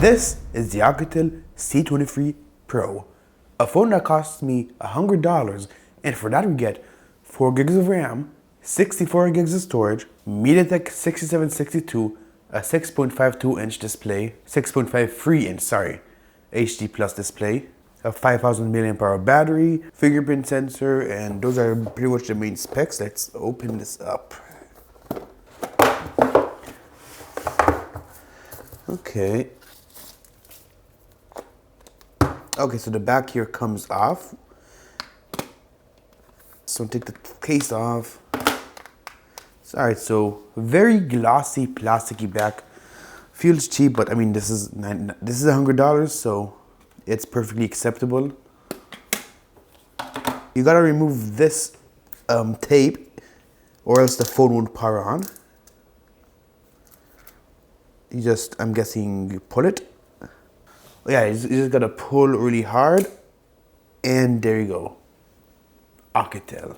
This is the Oukitel C23 Pro, a phone that costs me $100, and for that we get 4 gigs of RAM, 64 gigs of storage, MediaTek 6762, a 6.52-inch display, 6.53-inch, sorry, HD plus display, a 5000 mAh battery, fingerprint sensor, and those are pretty much the main specs. Let's open this up. Okay. Okay, so the back here comes off. So take the case off. Alright, so very glossy, plasticky back. Feels cheap, but I mean this is $100, so it's perfectly acceptable. You gotta remove this tape, or else the phone won't power on. You just, I'm guessing, you pull it. Yeah, you just gotta pull really hard, and there you go. Oukitel.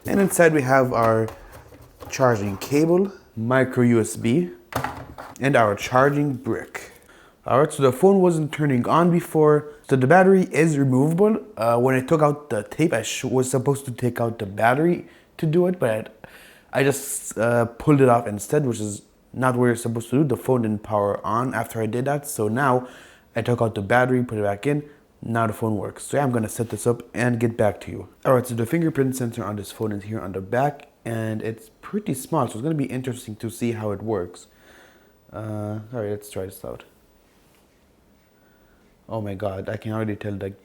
And inside we have our charging cable, micro USB, and our charging brick. Alright, so the phone wasn't turning on before, so the battery is removable. When I took out the tape, I was supposed to take out the battery to do it, but I just pulled it off instead, which is not what you're supposed to do. The phone didn't power on after I did that, so now I took out the battery, put it back in. Now the phone works. So yeah, I'm gonna set this up and get back to you. Alright, so the fingerprint sensor on this phone is here on the back, and it's pretty small, so it's gonna be interesting to see how it works. Alright, let's try this out. Oh my god, I can already tell like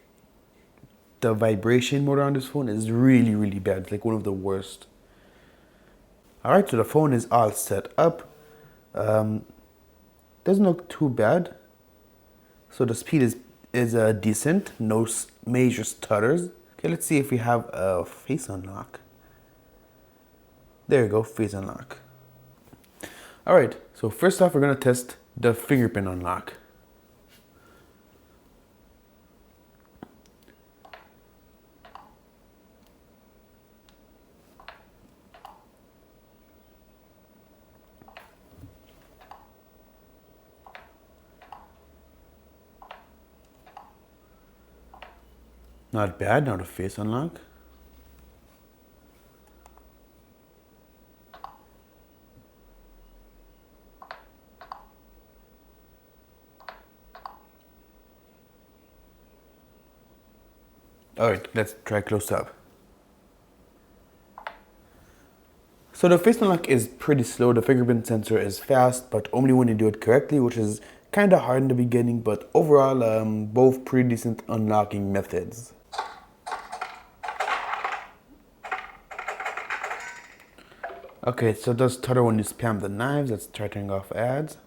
the vibration motor on this phone is really, really bad. It's like one of the worst. Alright, so the phone is all set up. Doesn't look too bad. So the speed is decent, no major stutters. Okay, let's see if we have a face unlock. There you go, face unlock. Alright, so first off we're gonna test the fingerprint unlock. Not bad, now the face unlock. Alright, let's try close up. So the face unlock is pretty slow. The fingerprint sensor is fast, but only when you do it correctly, which is kind of hard in the beginning, but overall, both pretty decent unlocking methods. Okay, so it does stutter when you spam the knives. Let's try turning off ads.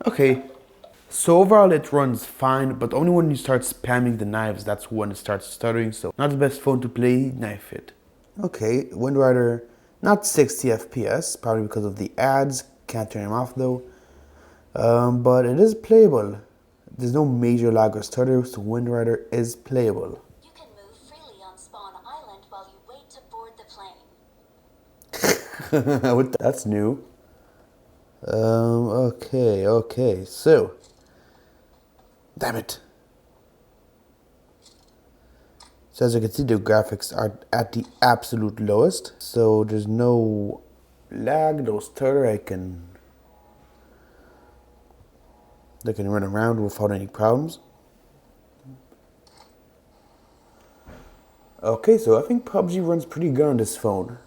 Okay, so overall it runs fine, but only when you start spamming the knives, that's when it starts stuttering, so not the best phone to play knife it. Okay, WindRider, not 60 FPS, probably because of the ads. Can't turn them off though. But it is playable. There's no major lag or stutter, so WindRider is playable. You can move freely on Spawn Island while you wait to board the plane. That's new. Okay, so. Damn it. So as you can see, the graphics are at the absolute lowest. So there's no lag, no stutter. I can run around without any problems. Okay, so I think PUBG runs pretty good on this phone.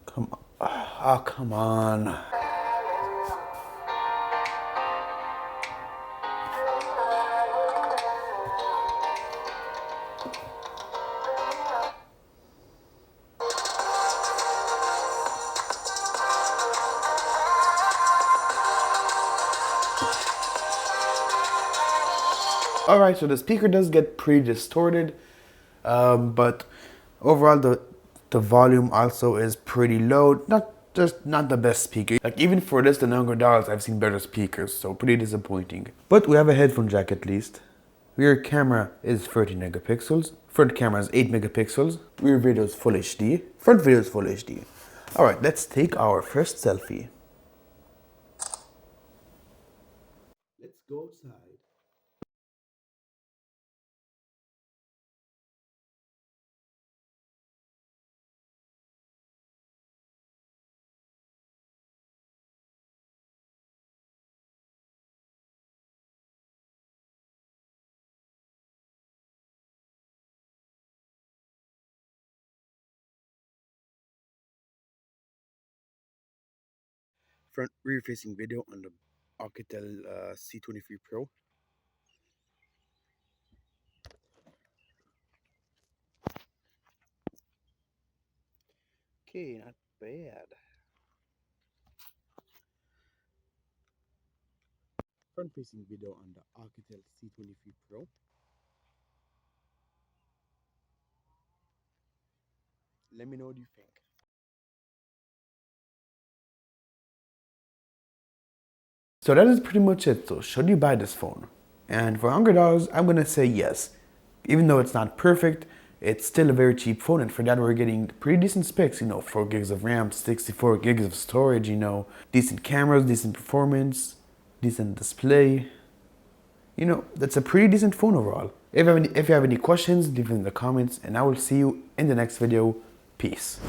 Come on. Oh, come on. Alright, so the speaker does get pretty distorted, but overall the volume also is pretty low. Not just not the best speaker. Like even for this, the $100, I've seen better speakers, so pretty disappointing. But we have a headphone jack at least. Rear camera is 30 megapixels. Front camera is 8 megapixels. Rear video is full HD. Front video is full HD. Alright, let's take our first selfie. Let's go outside. Front rear facing video on the Oukitel C23 Pro. Okay, not bad. Front facing video on the Oukitel C23 Pro. Let me know what you think. So that is pretty much it. So should you buy this phone? And for $100, I'm gonna say yes. Even though it's not perfect, it's still a very cheap phone, and for that we're getting pretty decent specs, 4 gigs of RAM, 64 gigs of storage, decent cameras, decent performance, decent display. That's a pretty decent phone overall. If you have any questions, leave them in the comments, and I will see you in the next video. Peace.